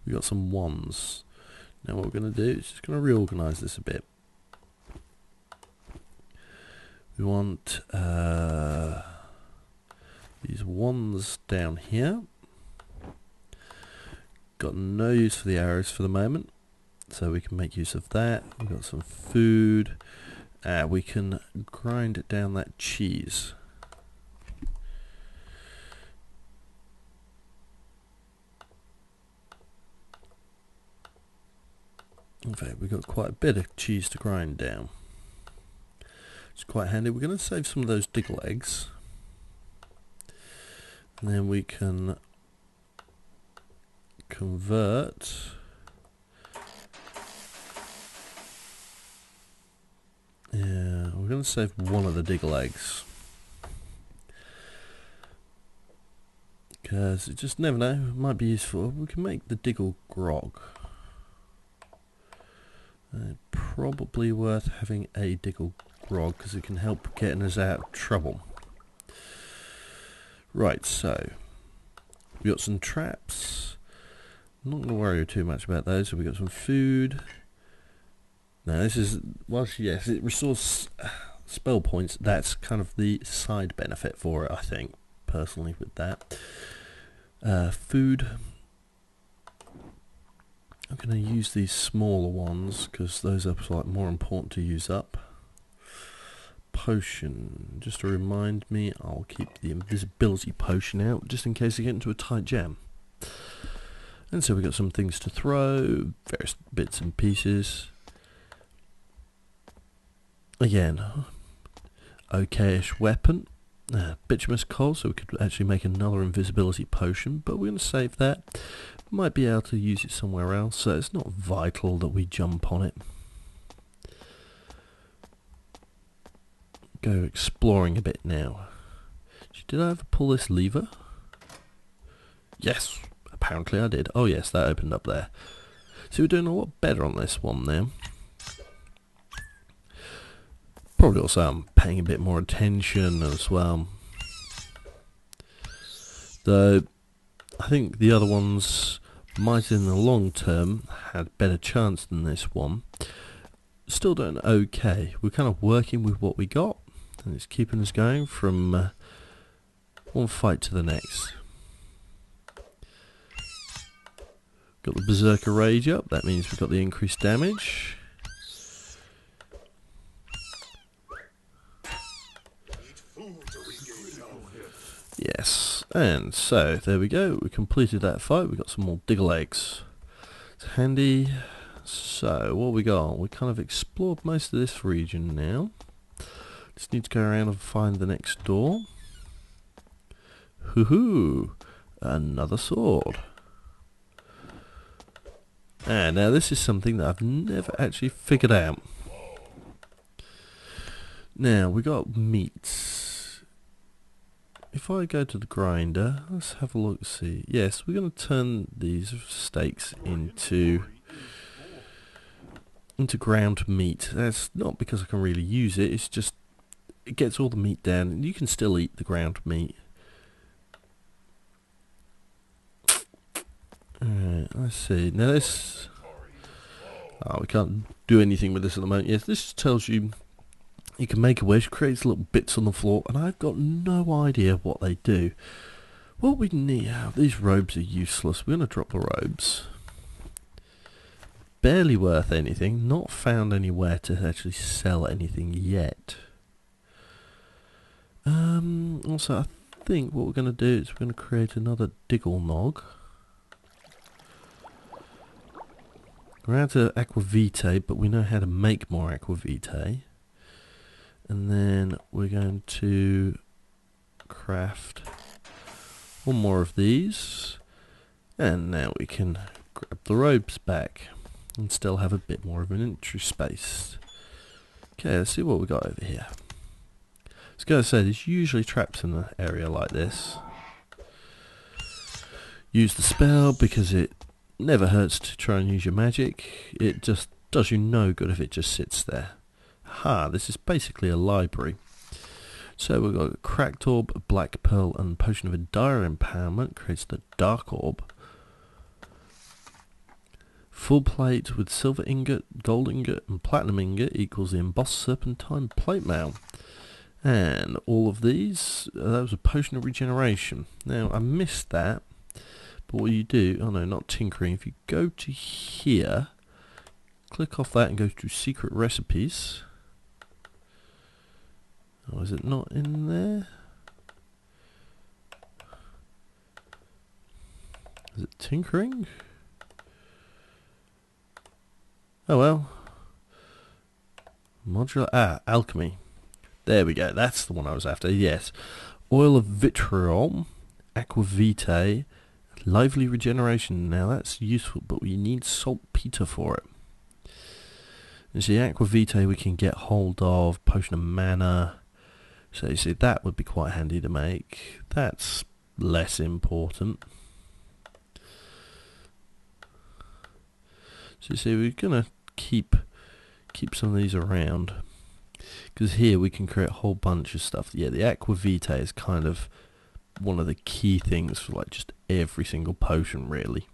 We've got some wands. Now what we're going to do is just going to reorganize this a bit. We want these wands down here. Got no use for the arrows for the moment, so we can make use of that. We've got some food. We can grind down that cheese. In fact, we've got quite a bit of cheese to grind down. It's quite handy. We're going to save some of those diggle eggs. And then we can convert we're going to save one of the diggle eggs. Because you just never know, it might be useful. We can make the diggle grog. Probably worth having a diggle grog because it can help getting us out of trouble. Right, so we got some traps. I'm not going to worry too much about those. So we got some food. Now this is, whilst yes, it restores spell points. That's kind of the side benefit for it, I think, personally, with that. Food. I'm going to use these smaller ones because those are like more important to use up. Potion. Just to remind me, I'll keep the invisibility potion out just in case I get into a tight jam. And so we've got some things to throw, various bits and pieces. Again, okayish weapon. Bituminous coal, so we could actually make another invisibility potion, but we're going to save that. Might be able to use it somewhere else, so it's not vital that we jump on it. Go exploring a bit now. Did I ever pull this lever? Yes, apparently I did. Oh yes, that opened up there. So we're doing a lot better on this one now. Probably also I'm paying a bit more attention as well. Though I think the other ones might in the long term had better chance than this one. Still doing okay. We're kind of working with what we got, and it's keeping us going from one fight to the next. Got the Berserker Rage up, that means we've got the increased damage. Yes, and so there we go, we completed that fight, we got some more diggle eggs. It's handy. So what we got? We kind of explored most of this region now. Just need to go around and find the next door. Hoo-hoo! Another sword. And now this is something that I've never actually figured out. Now we got meats. If I go to the grinder, let's have a look, see. Yes, we're going to turn these steaks into ground meat. That's not because I can really use it, it's just it gets all the meat down, and you can still eat the ground meat. Alright, let's see. Now this... Oh, we can't do anything with this at the moment. Yes, this tells you you can make a wish, creates little bits on the floor, and I've got no idea what they do. What we need... these robes are useless. We're going to drop the robes. Barely worth anything. Not found anywhere to actually sell anything yet. Also, I think what we're going to do is we're going to create another Diggle Nog. We're out of aquavitae, but we know how to make more aquavitae. And then we're going to craft one more of these. And now we can grab the robes back and still have a bit more of an inventory space. Okay, let's see what we got over here. I was going to say, there's usually traps in an area like this. Use the spell because it never hurts to try and use your magic. It just does you no good if it just sits there. This is basically a library. So we've got a cracked orb, a black pearl, and potion of a dire empowerment creates the dark orb. Full plate with silver ingot, gold ingot and platinum ingot equals the embossed serpentine plate mail. And all of these, that was a potion of regeneration. Now I missed that, but what you do, oh no, not tinkering, if you go to here, click off that and go to secret recipes. Oh, is it not in there? Is it tinkering? Oh well. Modular, alchemy. There we go, that's the one I was after, yes. Oil of vitriol, aquavitae, lively regeneration. Now that's useful, but we need saltpeter for it. You see, aquavitae we can get hold of, potion of mana. So you see, that would be quite handy to make. That's less important. So you see, we're gonna keep some of these around, because here we can create a whole bunch of stuff. Yeah, the aquavitae is kind of one of the key things for like just every single potion, really.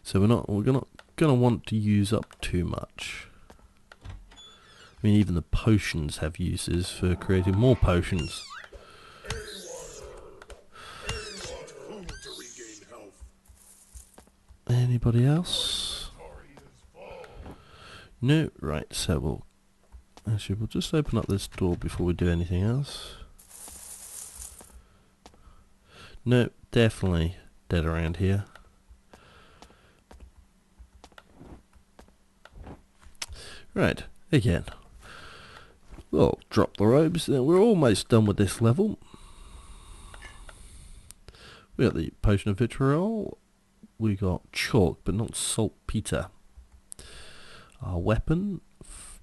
So we're not gonna want to use up too much. I mean, even the potions have uses for creating more potions. Anybody else? No, right, so we'll just open up this door before we do anything else. No, definitely dead around here. Right, again. We'll drop the robes. We're almost done with this level. We got the potion of vitriol. We got chalk, but not saltpeter. Our weapon,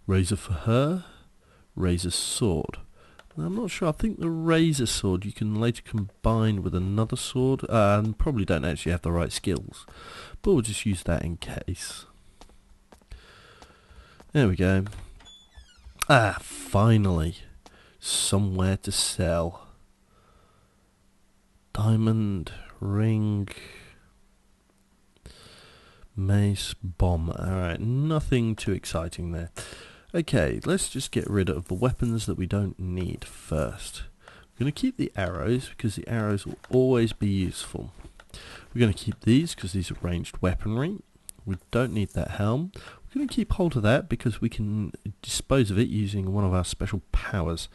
razor for her, razor sword. Now, I'm not sure. I think the razor sword you can later combine with another sword, and probably don't actually have the right skills. But we'll just use that in case. There we go. Ah, finally. Somewhere to sell. Diamond, ring, mace, bomb. Alright, nothing too exciting there. Okay, let's just get rid of the weapons that we don't need first. We're going to keep the arrows because the arrows will always be useful. We're going to keep these because these are ranged weaponry. We don't need that helm. We're going to keep hold of that because we can dispose of it using one of our special powers.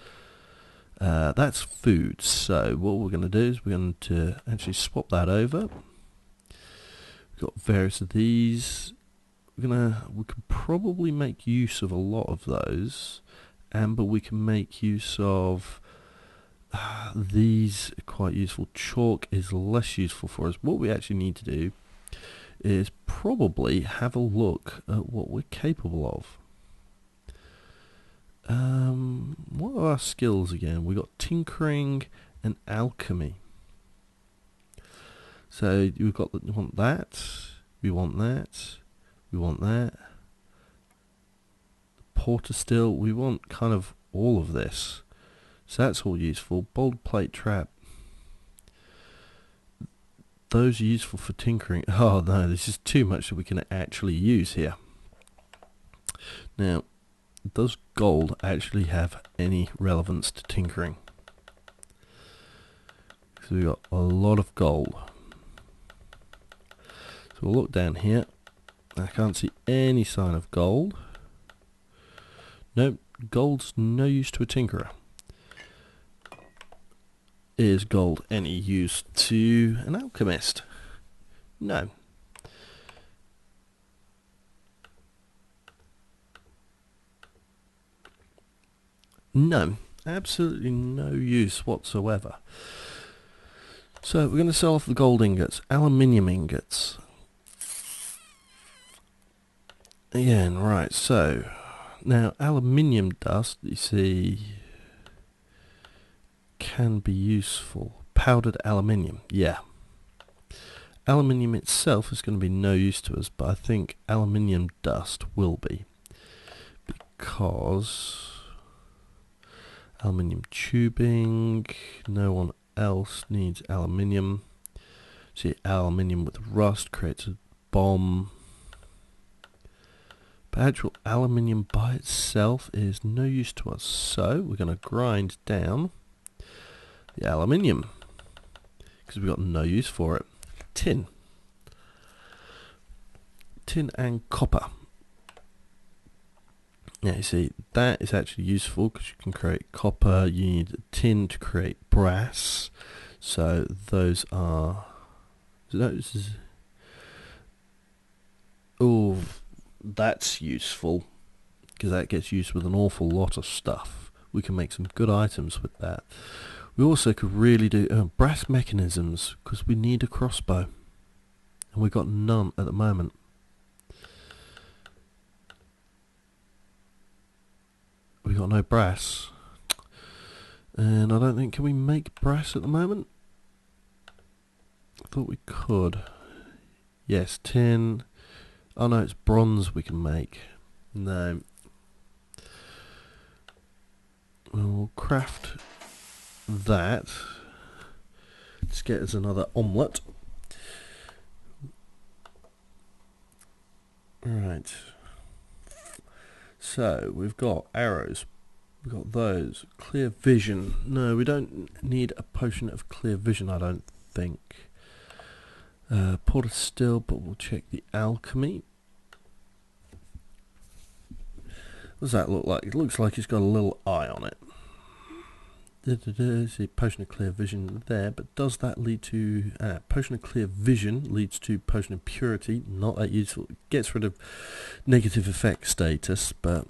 That's food, so what we're going to do is we're going to actually swap that over. We've got various of these. We can probably make use of a lot of those, but we can make use of these. Quite useful. Chalk is less useful for us. What we actually need to do is probably have a look at what we're capable of. What are our skills again? We got tinkering and alchemy. So we want that. We want that. We want that. Porter still. We want kind of all of this. So that's all useful. Bold plate trap. Those are useful for tinkering. Oh no, this is too much that we can actually use here. Now, does gold actually have any relevance to tinkering? So we've got a lot of gold. So we'll look down here. I can't see any sign of gold. Nope, gold's no use to a tinkerer. Is gold any use to an alchemist? No. No, absolutely no use whatsoever. So we're going to sell off the gold ingots, aluminium ingots. Again, right, so now aluminium dust, you see, can be useful. Powdered aluminium, yeah. Aluminium itself is going to be no use to us, but I think aluminium dust will be, because aluminium tubing, no one else needs aluminium. See, aluminium with rust creates a bomb. But actual aluminium by itself is no use to us, so we're going to grind down the aluminium because we've got no use for it. Tin and copper. Now you see that is actually useful because you can create copper. You need tin to create brass, so those are oh, that's useful because that gets used with an awful lot of stuff. We can make some good items with that. We also could really do brass mechanisms because we need a crossbow, and we've got none at the moment. We got no brass, and I don't think, can we make brass at the moment? I thought we could. Yes, tin. Oh no, it's bronze we can make. No. We'll craft that. Let's get us another omelette. Right. So we've got arrows. We've got those. Clear vision. No, we don't need a potion of clear vision, I don't think. Porter still, but we'll check the alchemy. What does that look like? It looks like it's got a little eye on it. See, potion of clear vision there, but does that lead to potion of clear vision leads to potion of purity? Not that useful. It gets rid of negative effect status, but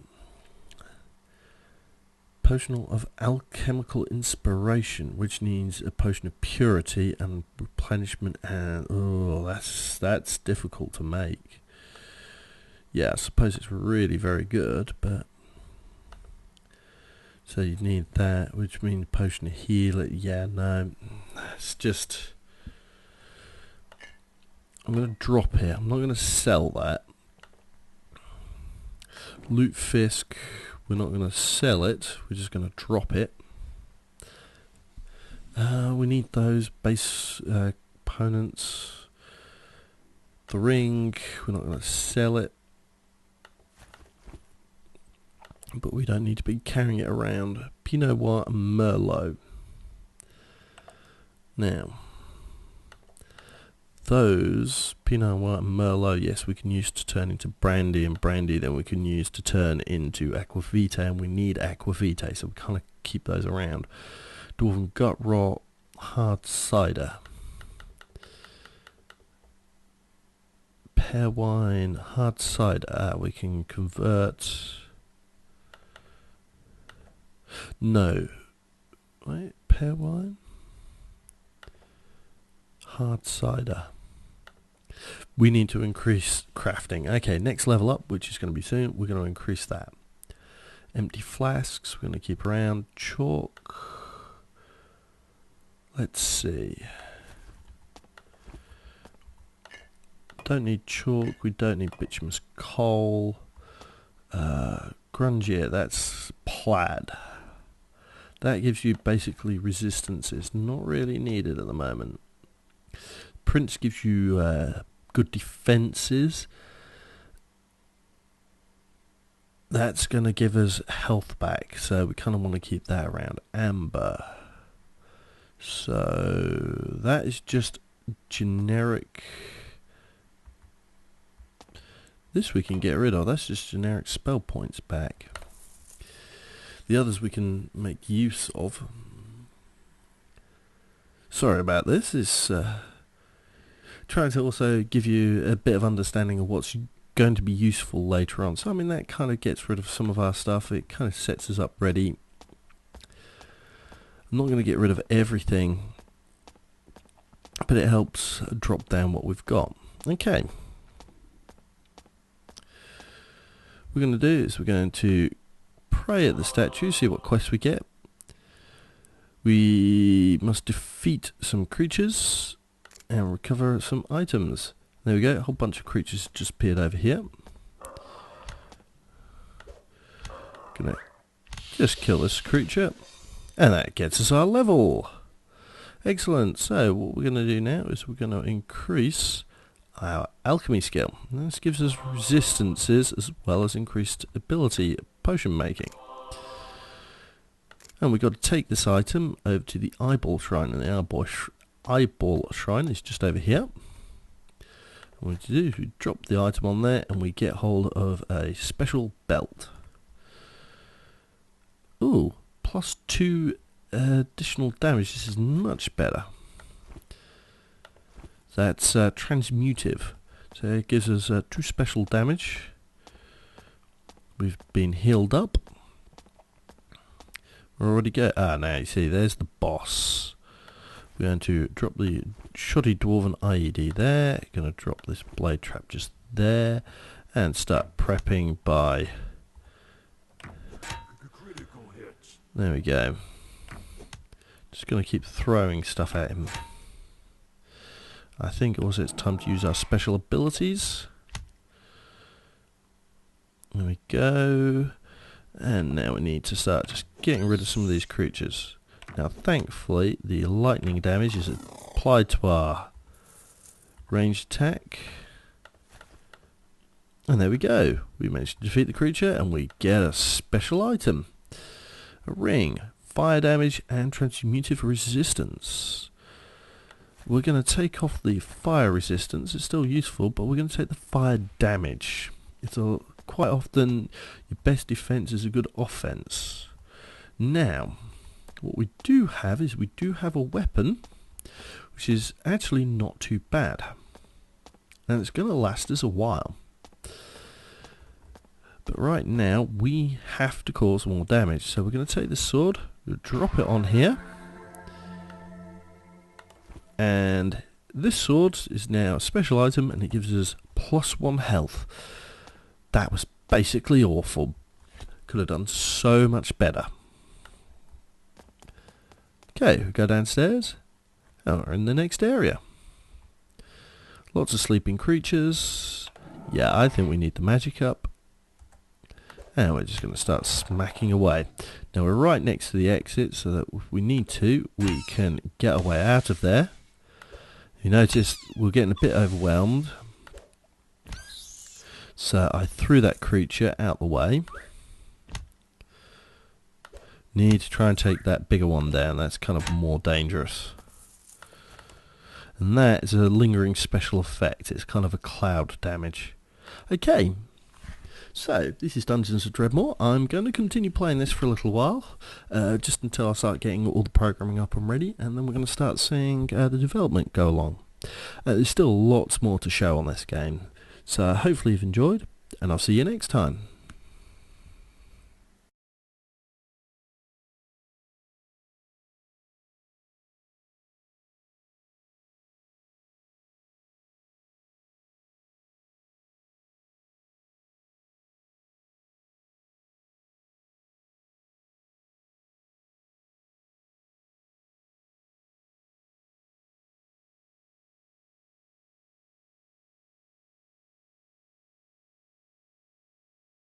potion of alchemical inspiration, which needs a potion of purity and replenishment, and oh, that's difficult to make. Yeah, I suppose it's really very good, but so you need that, which means potion of heal. Yeah, no, it's just. I'm going to drop here. I'm not going to sell that. Loot Fisk. We're not going to sell it. We're just going to drop it. We need those base components. The ring. We're not going to sell it. But we don't need to be carrying it around. Pinot Noir and Merlot. Now, those Pinot Noir and Merlot, yes, we can use to turn into brandy, and brandy then we can use to turn into aquavitae, and we need aquavitae, so we kind of keep those around. Dwarven gut rot, hard cider, pear wine, hard cider. We can convert. No. Wait, pear wine? Hard cider. We need to increase crafting. Okay, next level up, which is going to be soon, we're going to increase that. Empty flasks, we're going to keep around. Chalk. Let's see. Don't need chalk, we don't need bituminous coal. Grungier, that's plaid. That gives you basically resistances, not really needed at the moment. Prince gives you good defenses. That's going to give us health back, so we kind of want to keep that around. Amber. So that is just generic. This we can get rid of. That's just generic spell points back. The others we can make use of. Sorry about this. It's trying to also give you a bit of understanding of what's going to be useful later on. So I mean, that kind of gets rid of some of our stuff. It kind of sets us up ready. I'm not going to get rid of everything, but it helps drop down what we've got. Okay. What we're going to do is we're going to pray at the statue, see what quests we get. We must defeat some creatures and recover some items. There we go, a whole bunch of creatures just appeared over here. Gonna just kill this creature, and that gets us our level. Excellent. So what we're going to do now is we're going to increase our alchemy skill. And this gives us resistances as well as increased ability potion making. And we've got to take this item over to the eyeball shrine, and the eyeball shrine is just over here. What we do is we drop the item on there and we get hold of a special belt. Ooh, plus 2 additional damage. This is much better. That's transmutive. So it gives us 2 special damage. We've been healed up. We're already go. Now you see, there's the boss. We're going to drop the shoddy dwarven IED there. Going to drop this blade trap just there, and start prepping by. There we go. Just going to keep throwing stuff at him. I think also it's time to use our special abilities. There we go. And now we need to start just getting rid of some of these creatures. Now thankfully the lightning damage is applied to our ranged attack. And there we go. We managed to defeat the creature and we get a special item. A ring, fire damage and transmutive resistance. We're going to take off the fire resistance. It's still useful, but we're going to take the fire damage. It's quite often your best defense is a good offense. Now, what we do have is we do have a weapon which is actually not too bad, and it's going to last us a while. But right now we have to cause more damage, so we're going to take the sword, drop it on here, and this sword is now a special item and it gives us +1 health. That was basically awful. Could have done so much better. Okay, we go downstairs. Oh, we're in the next area. Lots of sleeping creatures. Yeah, I think we need the magic up. And we're just going to start smacking away. Now we're right next to the exit, so that if we need to, we can get our way out of there. You notice we're getting a bit overwhelmed. So I threw that creature out the way. Need to try and take that bigger one down. That's kind of more dangerous. And that is a lingering special effect. It's kind of a cloud damage. Okay. So, this is Dungeons of Dredmor. I'm going to continue playing this for a little while, just until I start getting all the programming up and ready, and then we're going to start seeing the development go along. There's still lots more to show on this game, so hopefully you've enjoyed, and I'll see you next time.